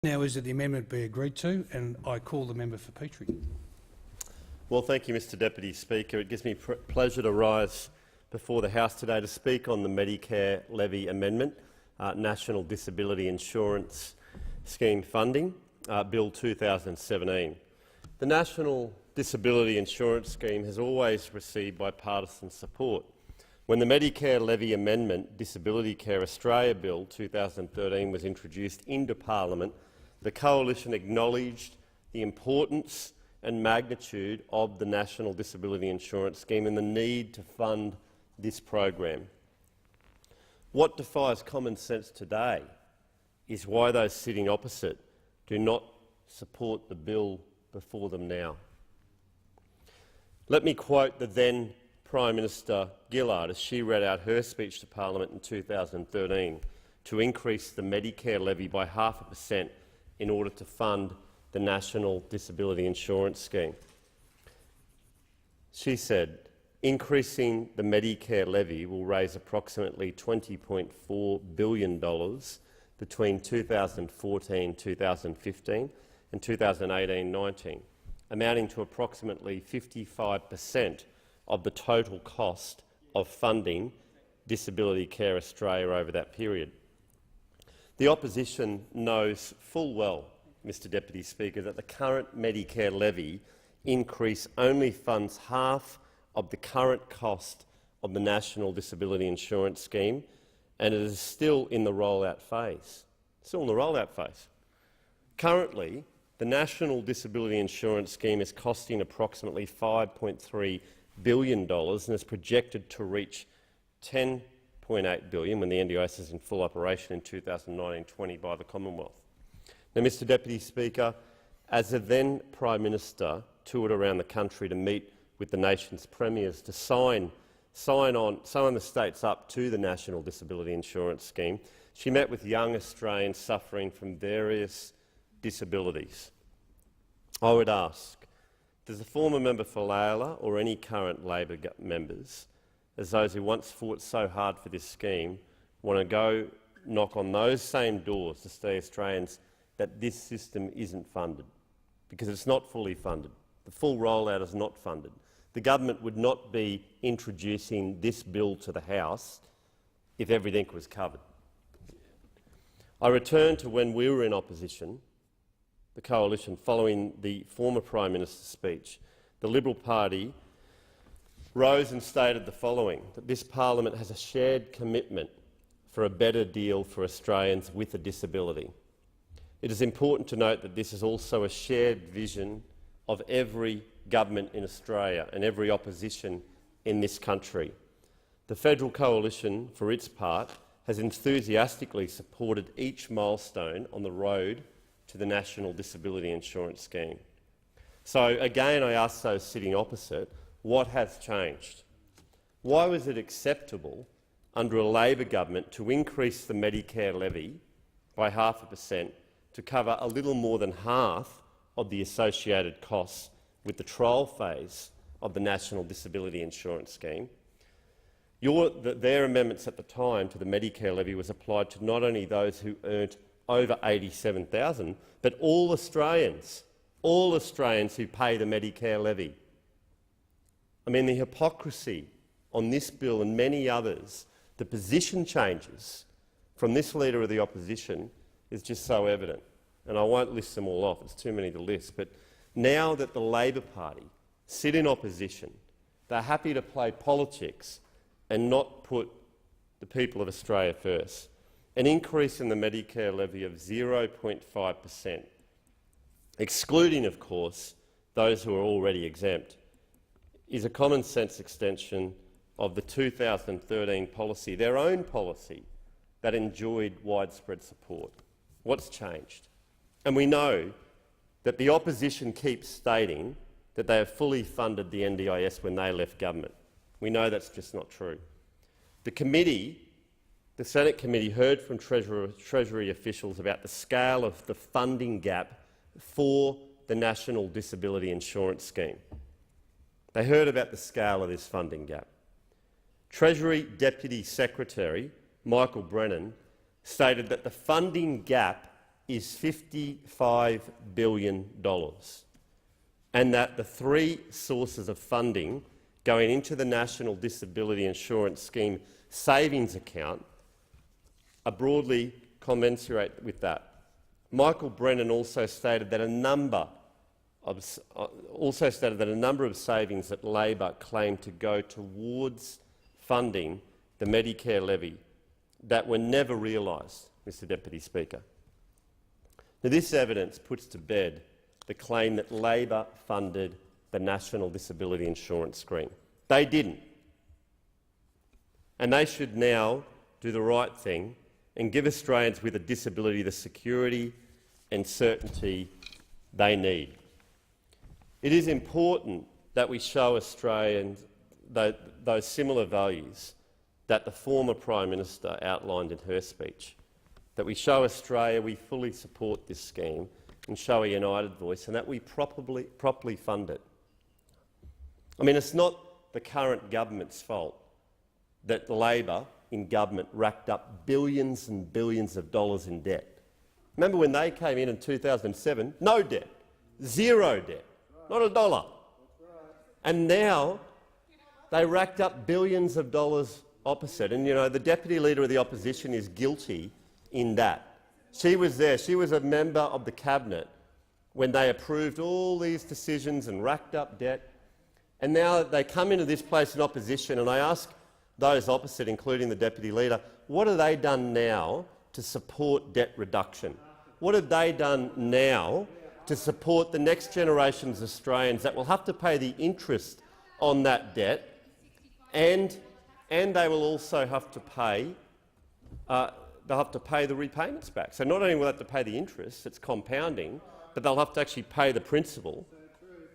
Now is that the amendment be agreed to, and I call the member for Petrie. Well, thank you, Mr Deputy Speaker. It gives me pleasure to rise before the House today to speak on the Medicare levy amendment, National Disability Insurance Scheme Funding, Bill 2017. The National Disability Insurance Scheme has always received bipartisan support. When the Medicare levy amendment, Disability Care Australia Bill 2013 was introduced into Parliament, the Coalition acknowledged the importance and magnitude of the National Disability Insurance Scheme and the need to fund this program. What defies common sense today is why those sitting opposite do not support the bill before them now. Let me quote the then Prime Minister Gillard as she read out her speech to Parliament in 2013 to increase the Medicare levy by 0.5% in order to fund the National Disability Insurance Scheme. She said, increasing the Medicare levy will raise approximately $20.4 billion between 2014-2015 and 2018-19, amounting to approximately 55% of the total cost of funding Disability Care Australia over that period. The opposition knows full well, Mr Deputy Speaker, that the current Medicare levy increase only funds half of the current cost of the National Disability Insurance Scheme, and it is still in the rollout phase. Currently, the National Disability Insurance Scheme is costing approximately $5.3 billion and is projected to reach $10.8 billion when the NDIS is in full operation in 2019-20 by the Commonwealth. Now, Mr Deputy Speaker, as the then Prime Minister toured around the country to meet with the nation's premiers to sign the states up to the National Disability Insurance Scheme, she met with young Australians suffering from various disabilities. I would ask, does the former member for Layla or any current Labor members, as those who once fought so hard for this scheme, want to go knock on those same doors to say Australians that this system isn't funded? Because it's not fully funded. The full rollout is not funded. The government would not be introducing this bill to the House if everything was covered. I return to when we were in opposition, the Coalition, following the former Prime Minister's speech. The Liberal Party rose and stated the following, that this parliament has a shared commitment for a better deal for Australians with a disability. It is important to note that this is also a shared vision of every government in Australia and every opposition in this country. The Federal Coalition, for its part, has enthusiastically supported each milestone on the road to the National Disability Insurance Scheme. So again, I ask those sitting opposite, what has changed? Why was it acceptable under a Labor government to increase the Medicare levy by 0.5% to cover a little more than half of the associated costs with the trial phase of the National Disability Insurance Scheme? Their amendments at the time to the Medicare levy was applied to not only those who earned over $87,000, but all Australians who pay the Medicare levy. I mean, the hypocrisy on this bill and many others, the position changes from this Leader of the Opposition is just so evident. And I won't list them all off, it's too many to list. But now that the Labor Party sit in opposition, they're happy to play politics and not put the people of Australia first. An increase in the Medicare levy of 0.5%, excluding, of course, those who are already exempt, is a common-sense extension of the 2013 policy, their own policy, that enjoyed widespread support. What's changed? And we know that the opposition keeps stating that they have fully funded the NDIS when they left government. We know that's just not true. The Senate committee heard from Treasury officials about the scale of the funding gap for the National Disability Insurance Scheme. They heard about the scale of this funding gap. Treasury Deputy Secretary Michael Brennan stated that the funding gap is $55 billion, and that the three sources of funding going into the National Disability Insurance Scheme savings account are broadly commensurate with that. Michael Brennan also stated that a number of savings that Labor claimed to go towards funding the Medicare levy that were never realised, Mr Deputy Speaker. Now, this evidence puts to bed the claim that Labor funded the National Disability Insurance Scheme. They didn't. And they should now do the right thing and give Australians with a disability the security and certainty they need. It is important that we show Australians those similar values that the former Prime Minister outlined in her speech, that we show Australia we fully support this scheme and show a united voice, and that we properly fund it. I mean, it's not the current government's fault that Labor in government racked up billions and billions of dollars in debt. Remember when they came in 2007? No debt, zero debt, not a dollar. And now they racked up billions of dollars opposite. And, you know, the Deputy Leader of the Opposition is guilty in that. She was there. She was a member of the Cabinet when they approved all these decisions and racked up debt. And now they come into this place in opposition, and I ask those opposite, including the Deputy Leader, what have they done now to support debt reduction? What have they done now to support the next generations of Australians that will have to pay the interest on that debt, and they will also have to pay the repayments back? So not only will they have to pay the interest, it's compounding, but they'll have to actually pay the principal,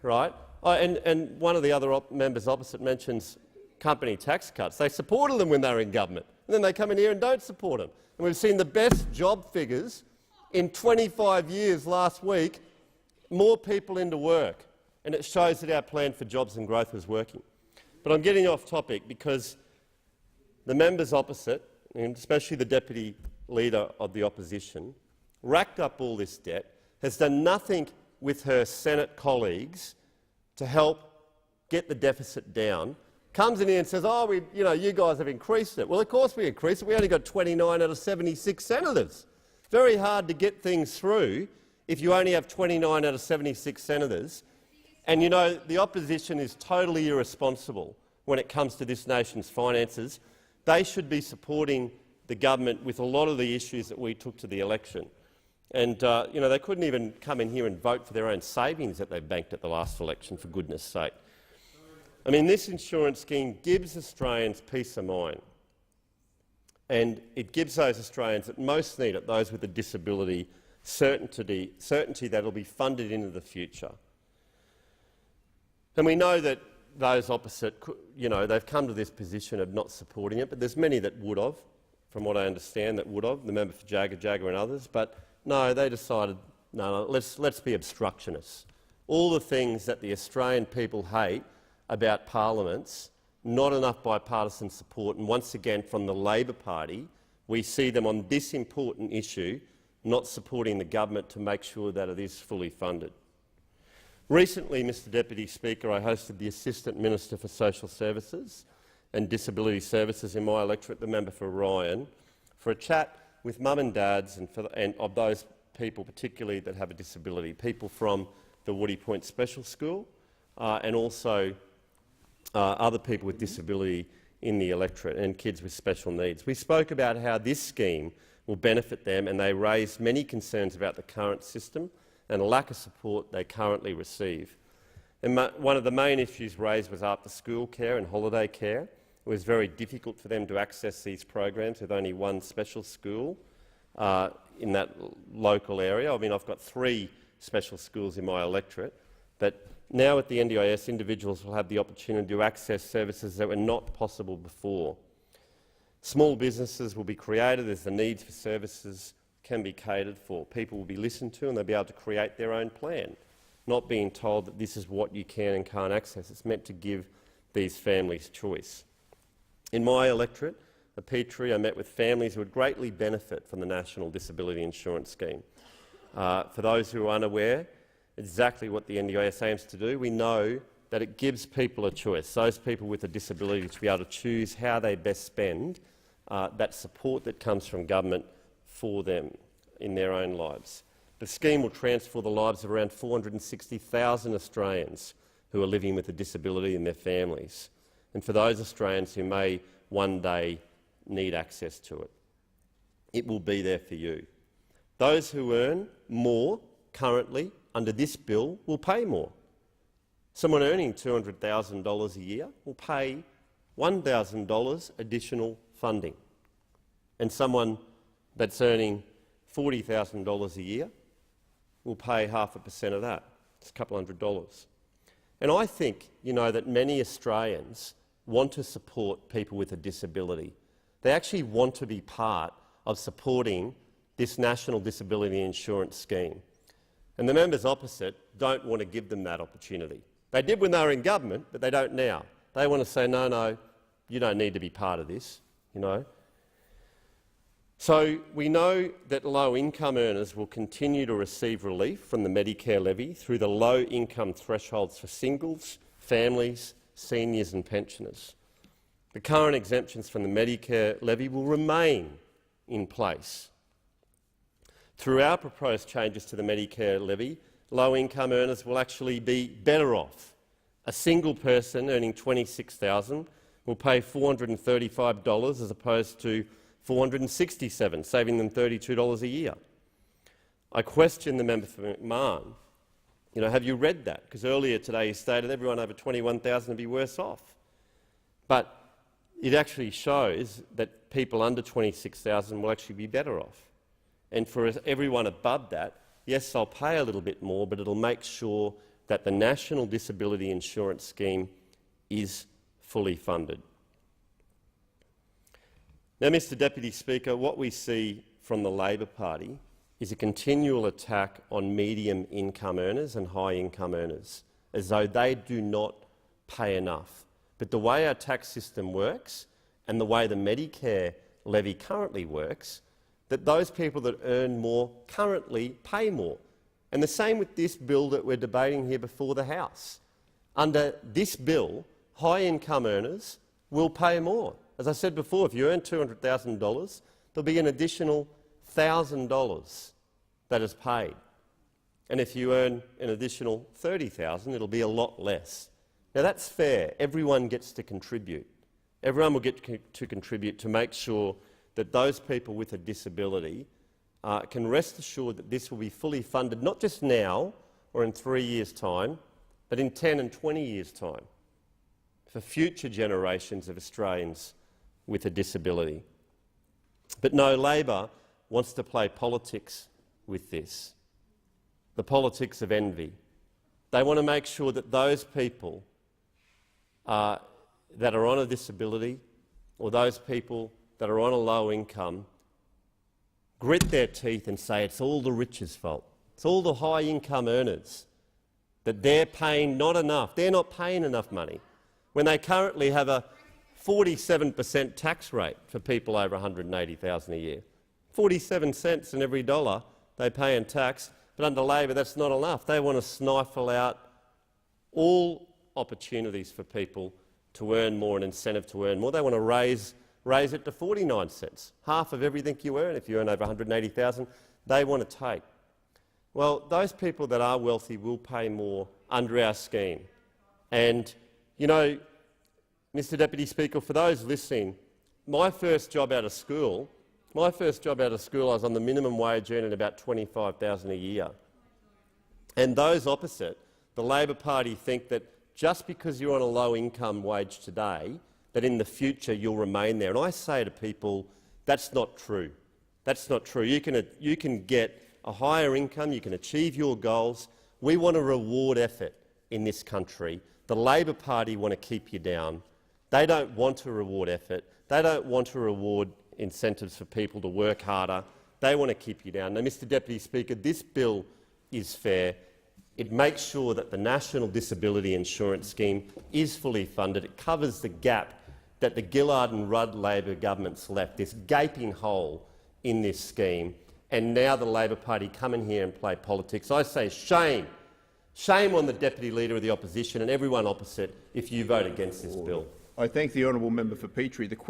right? Oh, and one of the other members opposite mentions company tax cuts. They supported them when they were in government, and then they come in here and don't support them. And we've seen the best job figures in 25 years last week, more people into work, and it shows that our plan for jobs and growth was working. But I'm getting off topic because the members opposite, and especially the Deputy Leader of the Opposition, racked up all this debt, has done nothing with her Senate colleagues to help get the deficit down, comes in here and says, oh, you guys have increased it. Well, of course we increased it. We only got 29 out of 76 senators. Very hard to get things through if you only have 29 out of 76 senators. And, you know, the opposition is totally irresponsible when it comes to this nation's finances. They should be supporting the government with a lot of the issues that we took to the election. And, you know, they couldn't even come in here and vote for their own savings that they banked at the last election, for goodness sake. I mean, this insurance scheme gives Australians peace of mind, and it gives those Australians that most need it, those with a disability, certainty that it will be funded into the future. And we know that those opposite, you know, they've come to this position of not supporting it, but there's many that would have, from what I understand, that would have, the member for Jagga and others. But no, they decided, no, let's be obstructionists. All the things that the Australian people hate about parliaments, not enough bipartisan support, and once again from the Labor Party, we see them on this important issue not supporting the government to make sure that it is fully funded. Recently, Mr Deputy Speaker, I hosted the Assistant Minister for Social Services and Disability Services in my electorate, the member for Ryan, for a chat with mum and dads and of those people particularly that have a disability, people from the Woody Point Special School and also other people with disability in the electorate and kids with special needs. We spoke about how this scheme will benefit them, and they raised many concerns about the current system and a lack of support they currently receive. And one of the main issues raised was after-school care and holiday care. It was very difficult for them to access these programs with only one special school in that local area. I mean, I've got 3 special schools in my electorate, but now at the NDIS, individuals will have the opportunity to access services that were not possible before. Small businesses will be created as the needs for services can be catered for. People will be listened to and they'll be able to create their own plan, not being told that this is what you can and can't access. It's meant to give these families choice. In my electorate, the Petrie, I met with families who would greatly benefit from the National Disability Insurance Scheme. For those who are unaware, exactly what the NDIS aims to do, we know that it gives people a choice, those people with a disability, to be able to choose how they best spend that support that comes from government for them in their own lives. The scheme will transform the lives of around 460,000 Australians who are living with a disability and their families, and for those Australians who may one day need access to it. It will be there for you. Those who earn more currently under this bill will pay more. Someone earning $200,000 a year will pay $1,000 additional funding, and someone that's earning $40,000 a year will pay 0.5% of that. It's a couple $100. And I think, that many Australians want to support people with a disability. They actually want to be part of supporting this National Disability Insurance Scheme. And the members opposite don't want to give them that opportunity. They did when they were in government, but they don't now. They want to say, no, you don't need to be part of this, So we know that low-income earners will continue to receive relief from the Medicare levy through the low-income thresholds for singles, families, seniors and pensioners. The current exemptions from the Medicare levy will remain in place. Through our proposed changes to the Medicare levy, low-income earners will actually be better off. A single person earning $26,000 will pay $435 as opposed to $467, saving them $32 a year. I question the member for McMahon. Have you read that? Because earlier today he stated everyone over $21,000 would be worse off. But it actually shows that people under $26,000 will actually be better off. And for everyone above that, yes, I'll pay a little bit more, but it'll make sure that the National Disability Insurance Scheme is fully funded. Now, Mr Deputy Speaker, what we see from the Labor Party is a continual attack on medium-income earners and high-income earners, as though they do not pay enough. But the way our tax system works and the way the Medicare levy currently works, that those people that earn more currently pay more. And the same with this bill that we're debating here before the House. Under this bill, high-income earners will pay more. As I said before, if you earn $200,000, there'll be an additional $1,000 that is paid. And if you earn an additional $30,000, it'll be a lot less. Now that's fair. Everyone gets to contribute. Everyone will get to contribute to make sure that those people with a disability can rest assured that this will be fully funded, not just now or in 3 years' time, but in 10 and 20 years' time, for future generations of Australians with a disability. But no, Labor wants to play politics with this, the politics of envy. They want to make sure that those people that are on a disability or those people that are on a low income grit their teeth and say it's all the rich's fault. It's all the high-income earners, that they're paying not enough. They're not paying enough money when they currently have a 47% tax rate for people over $180,000 a year. 47 cents in every dollar they pay in tax, but under Labor that's not enough. They want to stifle out all opportunities for people to earn more, an incentive to earn more. They want to raise it to 49 cents, half of everything you earn. If you earn over $180,000, they want to take. Well, those people that are wealthy will pay more under our scheme. And, Mr Deputy Speaker, for those listening, my first job out of school, I was on the minimum wage earning about $25,000 a year. And those opposite, the Labor Party, think that just because you're on a low-income wage today, that in the future you'll remain there. And I say to people, that's not true. That's not true. You can get a higher income, you can achieve your goals. We want to reward effort in this country. The Labor Party want to keep you down. They don't want to reward effort. They don't want to reward incentives for people to work harder. They want to keep you down. Now, Mr Deputy Speaker, this bill is fair. It makes sure that the National Disability Insurance Scheme is fully funded. It covers the gap that the Gillard and Rudd Labor governments left, this gaping hole in this scheme, and now the Labor Party come in here and play politics. I say shame. Shame on the Deputy Leader of the Opposition and everyone opposite if you vote against this bill. I thank the honourable member for Petrie.